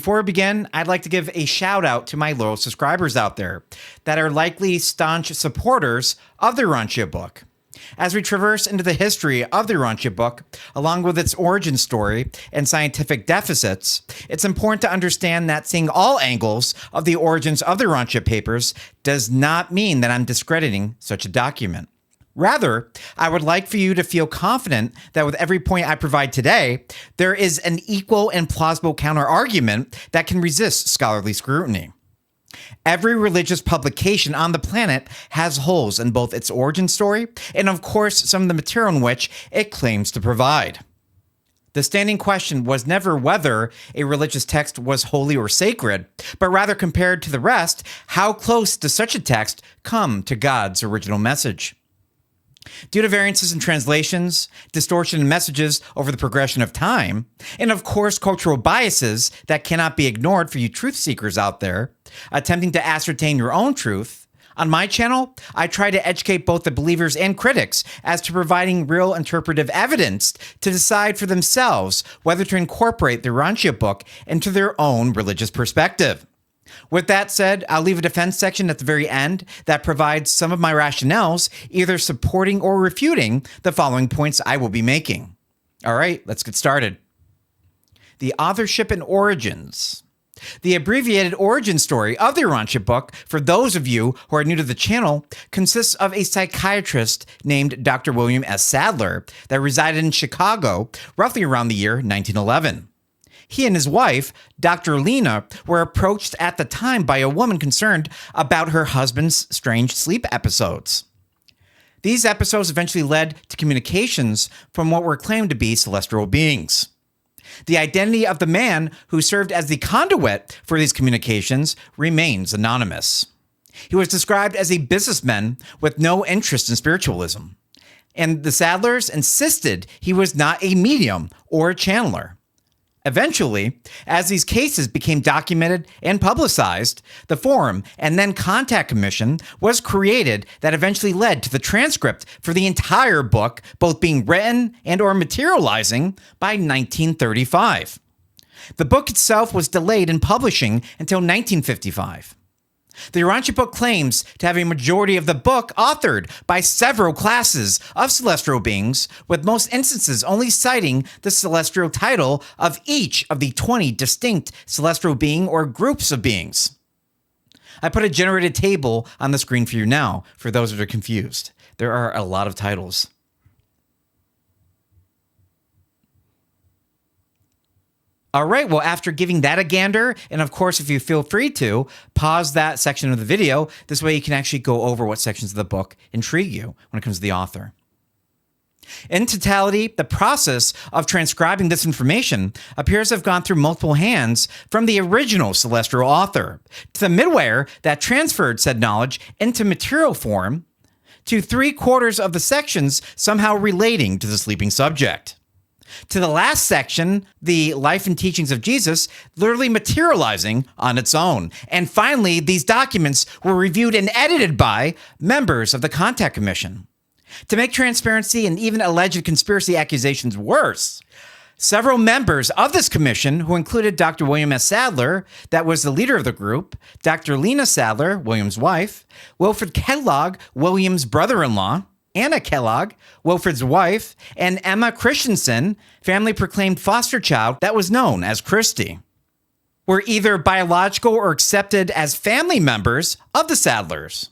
Before we begin, I'd like to give a shout out to my loyal subscribers out there that are likely staunch supporters of the Urantia book. As we traverse into the history of the Urantia book, along with its origin story and scientific deficits, it's important to understand that seeing all angles of the origins of the Urantia papers does not mean that I'm discrediting such a document. Rather, I would like for you to feel confident that with every point I provide today, there is an equal and plausible counter-argument that can resist scholarly scrutiny. Every religious publication on the planet has holes in both its origin story and, of course, some of the material in which it claims to provide. The standing question was never whether a religious text was holy or sacred, but rather compared to the rest, how close does such a text come to God's original message? Due to variances in translations, distortion in messages over the progression of time, and of course cultural biases that cannot be ignored for you truth seekers out there, attempting to ascertain your own truth, on my channel, I try to educate both the believers and critics as to providing real interpretive evidence to decide for themselves whether to incorporate the Urantia book into their own religious perspective. With that said, I'll leave a defense section at the very end that provides some of my rationales, either supporting or refuting the following points I will be making. All right, let's get started. The authorship and origins. The abbreviated origin story of the Urantia book, for those of you who are new to the channel, consists of a psychiatrist named Dr. William S. Sadler that resided in Chicago roughly around the year 1911. He and his wife, Dr. Lena, were approached at the time by a woman concerned about her husband's strange sleep episodes. These episodes eventually led to communications from what were claimed to be celestial beings. The identity of the man who served as the conduit for these communications remains anonymous. He was described as a businessman with no interest in spiritualism, and the Sadlers insisted he was not a medium or a channeler. Eventually, as these cases became documented and publicized, the Forum and then Contact Commission was created that eventually led to the transcript for the entire book both being written and or materializing by 1935. The book itself was delayed in publishing until 1955. The Urantia book claims to have a majority of the book authored by several classes of celestial beings, with most instances only citing the celestial title of each of the 20 distinct celestial being or groups of beings. I put a generated table on the screen for you now, for those that are confused. There are a lot of titles. All right, well, after giving that a gander, and of course, if you feel free to, pause that section of the video. This way you can actually go over what sections of the book intrigue you when it comes to the author. In totality, the process of transcribing this information appears to have gone through multiple hands from the original celestial author to the midware that transferred said knowledge into material form to 3/4 of the sections somehow relating to the sleeping subject. To the last section, the life and teachings of Jesus, literally materializing on its own. And finally, these documents were reviewed and edited by members of the Contact Commission. To make transparency and even alleged conspiracy accusations worse, several members of this commission, who included Dr. William S. Sadler, that was the leader of the group, Dr. Lena Sadler, William's wife, Wilfred Kellogg, William's brother-in-law, Anna Kellogg, Wilfred's wife, and Emma Christensen, family-proclaimed foster child that was known as Christy, were either biological or accepted as family members of the Sadlers.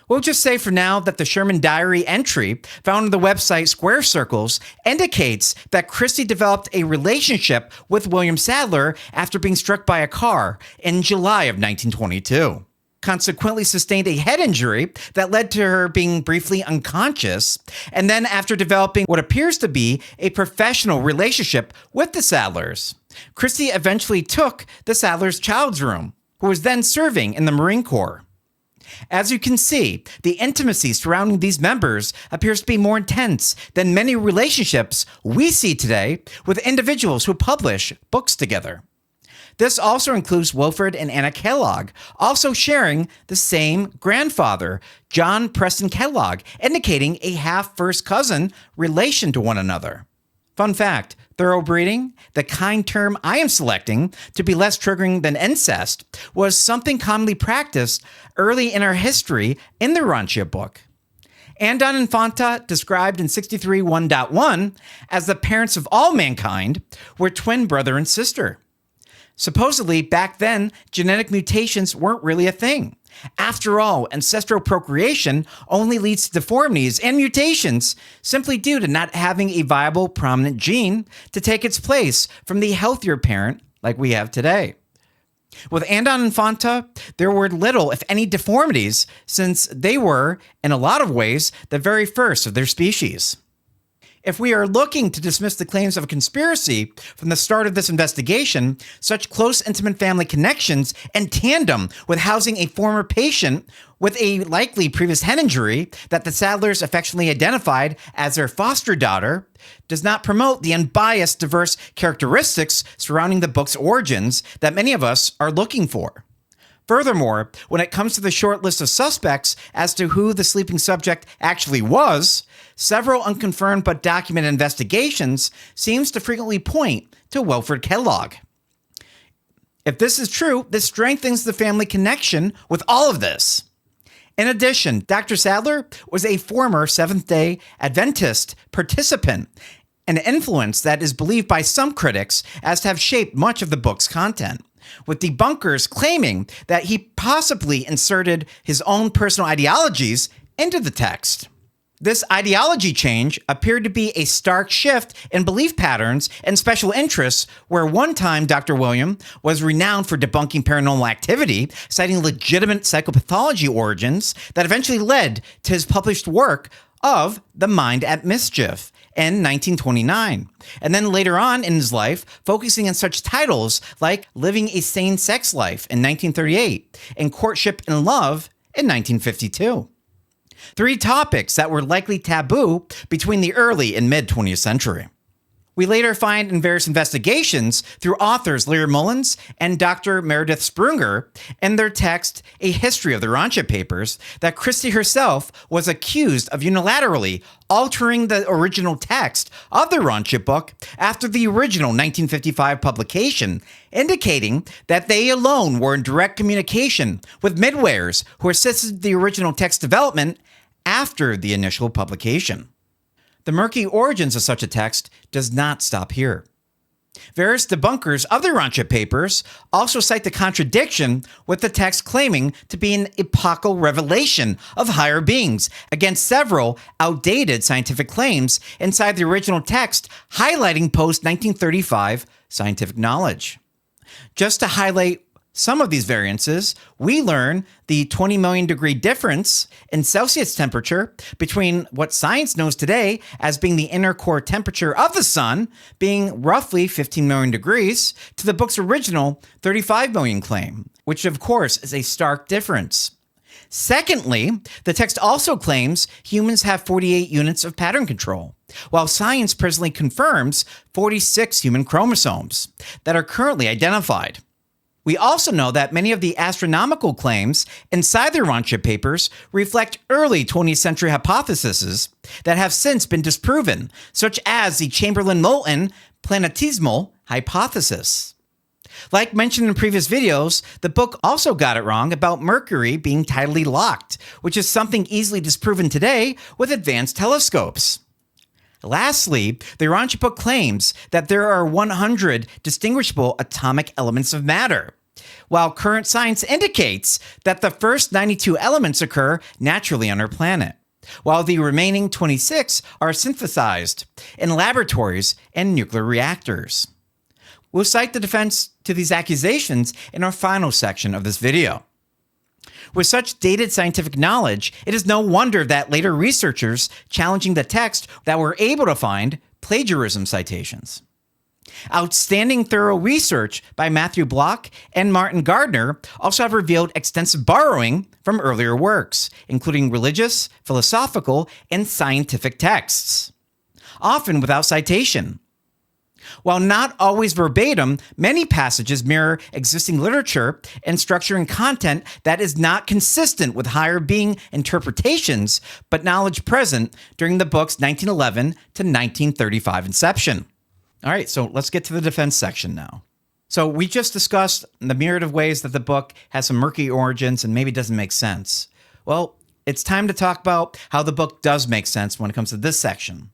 We'll just say for now that the Sherman Diary entry found on the website Square Circles indicates that Christy developed a relationship with William Sadler after being struck by a car in July of 1922. Consequently sustained a head injury that led to her being briefly unconscious, and then after developing what appears to be a professional relationship with the Sadlers, Christy eventually took the Sadlers' child's room, who was then serving in the Marine Corps. As you can see, the intimacy surrounding these members appears to be more intense than many relationships we see today with individuals who publish books together. This also includes Wilfred and Anna Kellogg, also sharing the same grandfather, John Preston Kellogg, indicating a half-first cousin relation to one another. Fun fact, thoroughbreeding, the kind term I am selecting to be less triggering than incest, was something commonly practiced early in our history in the Urantia book. Andon and Fanta, described in 63 1.1 as the parents of all mankind, were twin brother and sister. Supposedly, back then, genetic mutations weren't really a thing. After all, ancestral procreation only leads to deformities and mutations simply due to not having a viable, prominent gene to take its place from the healthier parent like we have today. With Andon and Fanta, there were little, if any, deformities, since they were, in a lot of ways, the very first of their species. If we are looking to dismiss the claims of a conspiracy from the start of this investigation, such close, intimate family connections in tandem with housing a former patient with a likely previous head injury that the Sadlers affectionately identified as their foster daughter does not promote the unbiased, diverse characteristics surrounding the book's origins that many of us are looking for. Furthermore, when it comes to the short list of suspects as to who the sleeping subject actually was, several unconfirmed but documented investigations seems to frequently point to Wilfred Kellogg. If this is true, this strengthens the family connection with all of this. In addition, Dr. Sadler was a former Seventh-day Adventist participant, an influence that is believed by some critics as to have shaped much of the book's content, with debunkers claiming that he possibly inserted his own personal ideologies into the text. This ideology change appeared to be a stark shift in belief patterns and special interests, where one time Dr. William was renowned for debunking paranormal activity, citing legitimate psychopathology origins that eventually led to his published work of The Mind at Mischief in 1929, and then later on in his life, focusing on such titles like Living a Sane Sex Life in 1938 and Courtship and Love in 1952. Three topics that were likely taboo between the early and mid-20th century. We later find in various investigations through authors Larry Mullins and Dr. Meredith Sprunger in their text, A History of the Urantia Papers, that Christie herself was accused of unilaterally altering the original text of the Urantia book after the original 1955 publication, indicating that they alone were in direct communication with midwayers who assisted the original text development after the initial publication. The murky origins of such a text does not stop here. Various debunkers of the Urantia Papers also cite the contradiction with the text claiming to be an epochal revelation of higher beings against several outdated scientific claims inside the original text, highlighting post-1935 scientific knowledge. Just to highlight some of these variances, we learn the 20 million degree difference in Celsius temperature between what science knows today as being the inner core temperature of the sun, being roughly 15 million degrees, to the book's original 35 million claim, which of course is a stark difference. Secondly, the text also claims humans have 48 units of pattern control, while science presently confirms 46 human chromosomes that are currently identified. We also know that many of the astronomical claims inside the Urantia Papers reflect early 20th century hypotheses that have since been disproven, such as the Chamberlain-Moulton planetesimal hypothesis. Like mentioned in previous videos, the book also got it wrong about Mercury being tidally locked, which is something easily disproven today with advanced telescopes. Lastly, the Urantia book claims that there are 100 distinguishable atomic elements of matter, while current science indicates that the first 92 elements occur naturally on our planet, while the remaining 26 are synthesized in laboratories and nuclear reactors. We'll cite the defense to these accusations in our final section of this video. With such dated scientific knowledge, it is no wonder that later researchers challenging the text that were able to find plagiarism citations. Outstanding thorough research by Matthew Block and Martin Gardner also have revealed extensive borrowing from earlier works, including religious, philosophical, and scientific texts, often without citation. While not always verbatim, many passages mirror existing literature and structuring content that is not consistent with higher being interpretations, but knowledge present during the book's 1911 to 1935 inception. All right, so let's get to the defense section now. So we just discussed the myriad of ways that the book has some murky origins and maybe doesn't make sense. Well, it's time to talk about how the book does make sense when it comes to this section.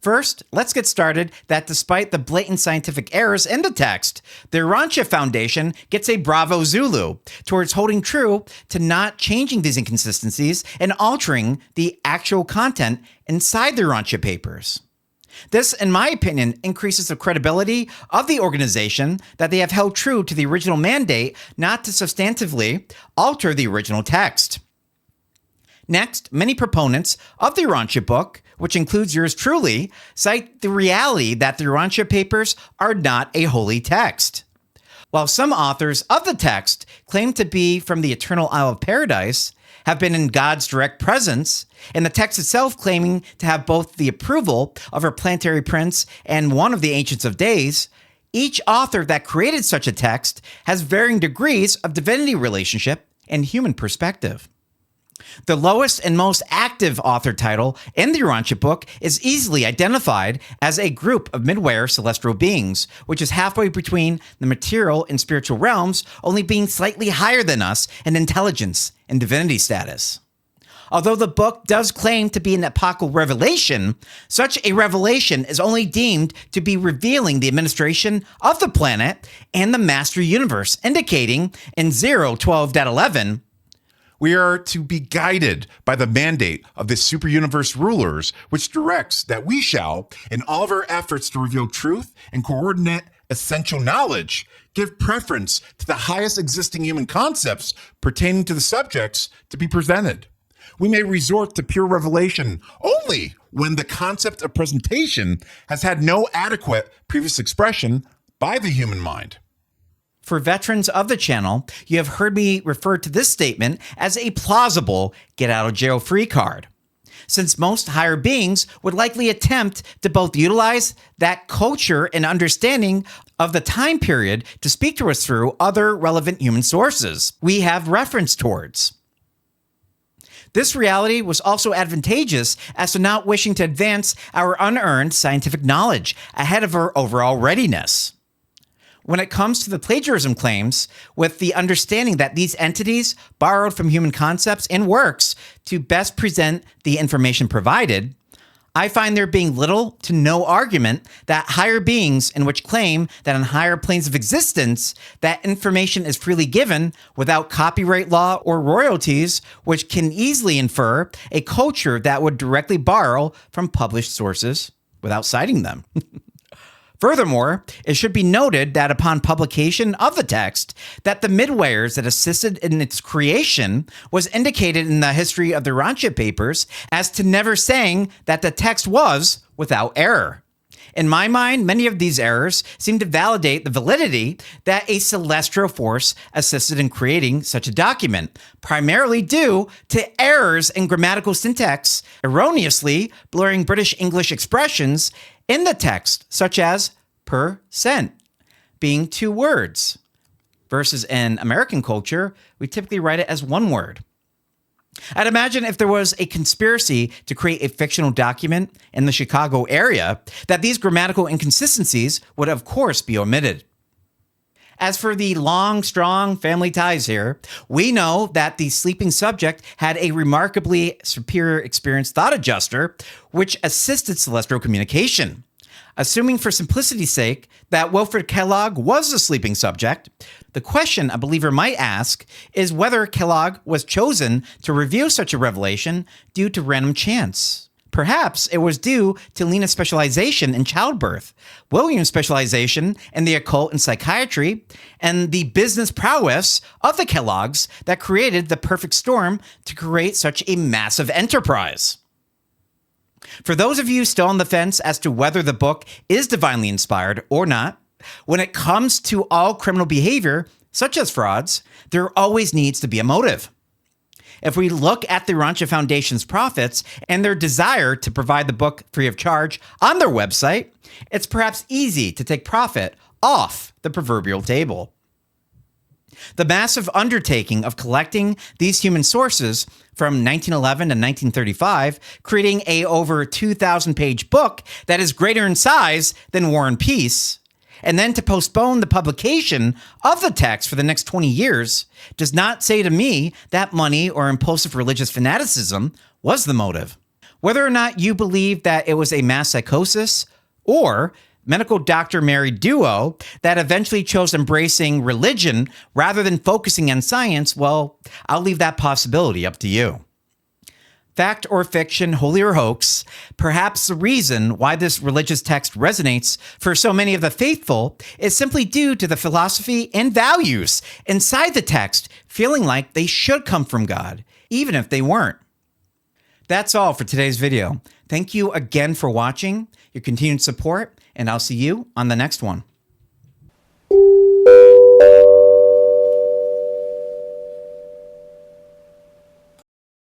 First, let's get started that despite the blatant scientific errors in the text, the Urantia Foundation gets a bravo Zulu towards holding true to not changing these inconsistencies and altering the actual content inside the Urantia papers. This, in my opinion, increases the credibility of the organization that they have held true to the original mandate not to substantively alter the original text. Next, many proponents of the Urantia book, which includes yours truly, cite the reality that the Urantia papers are not a holy text. While some authors of the text claim to be from the eternal Isle of Paradise, have been in God's direct presence, and the text itself claiming to have both the approval of our planetary prince and one of the Ancients of Days, each author that created such a text has varying degrees of divinity relationship and human perspective. The lowest and most active author title in the Urantia book is easily identified as a group of midware celestial beings, which is halfway between the material and spiritual realms, only being slightly higher than us in intelligence and divinity status. Although the book does claim to be an epochal revelation, such a revelation is only deemed to be revealing the administration of the planet and the master universe, indicating in 012.11, we are to be guided by the mandate of the super universe rulers, which directs that we shall, in all of our efforts to reveal truth and coordinate essential knowledge, give preference to the highest existing human concepts pertaining to the subjects to be presented. We may resort to pure revelation only when the concept of presentation has had no adequate previous expression by the human mind. For veterans of the channel, you have heard me refer to this statement as a plausible get-out-of-jail-free card, since most higher beings would likely attempt to both utilize that culture and understanding of the time period to speak to us through other relevant human sources we have reference towards. This reality was also advantageous as to not wishing to advance our unearned scientific knowledge ahead of our overall readiness. When it comes to the plagiarism claims, with the understanding that these entities borrowed from human concepts and works to best present the information provided, I find there being little to no argument that higher beings in which claim that on higher planes of existence, that information is freely given without copyright law or royalties, which can easily infer a culture that would directly borrow from published sources without citing them. Furthermore, it should be noted that upon publication of the text, that the midwares that assisted in its creation was indicated in the history of the Urantia papers as to never saying that the text was without error. In my mind, many of these errors seem to validate the validity that a celestial force assisted in creating such a document, primarily due to errors in grammatical syntax, erroneously blurring British English expressions in the text, such as percent being 2 words, versus in American culture, we typically write it as 1 word. I'd imagine if there was a conspiracy to create a fictional document in the Chicago area, that these grammatical inconsistencies would of course be omitted. As for the long, strong family ties here, we know that the sleeping subject had a remarkably superior experienced thought adjuster, which assisted celestial communication. Assuming for simplicity's sake that Wilfred Kellogg was the sleeping subject, the question a believer might ask is whether Kellogg was chosen to reveal such a revelation due to random chance. Perhaps it was due to Lena's specialization in childbirth, William's specialization in the occult and psychiatry, and the business prowess of the Kelloggs that created the perfect storm to create such a massive enterprise. For those of you still on the fence as to whether the book is divinely inspired or not, when it comes to all criminal behavior, such as frauds, there always needs to be a motive. If we look at the Urantia Foundation's profits and their desire to provide the book free of charge on their website, it's perhaps easy to take profit off the proverbial table. The massive undertaking of collecting these human sources from 1911 to 1935, creating a over 2,000-page book that is greater in size than War and Peace, and then to postpone the publication of the text for the next 20 years, does not say to me that money or impulsive religious fanaticism was the motive. Whether or not you believe that it was a mass psychosis or medical doctor-married duo that eventually chose embracing religion rather than focusing on science, well, I'll leave that possibility up to you. Fact or fiction, holy or hoax, perhaps the reason why this religious text resonates for so many of the faithful is simply due to the philosophy and values inside the text feeling like they should come from God, even if they weren't. That's all for today's video. Thank you again for watching, your continued support, and I'll see you on the next one.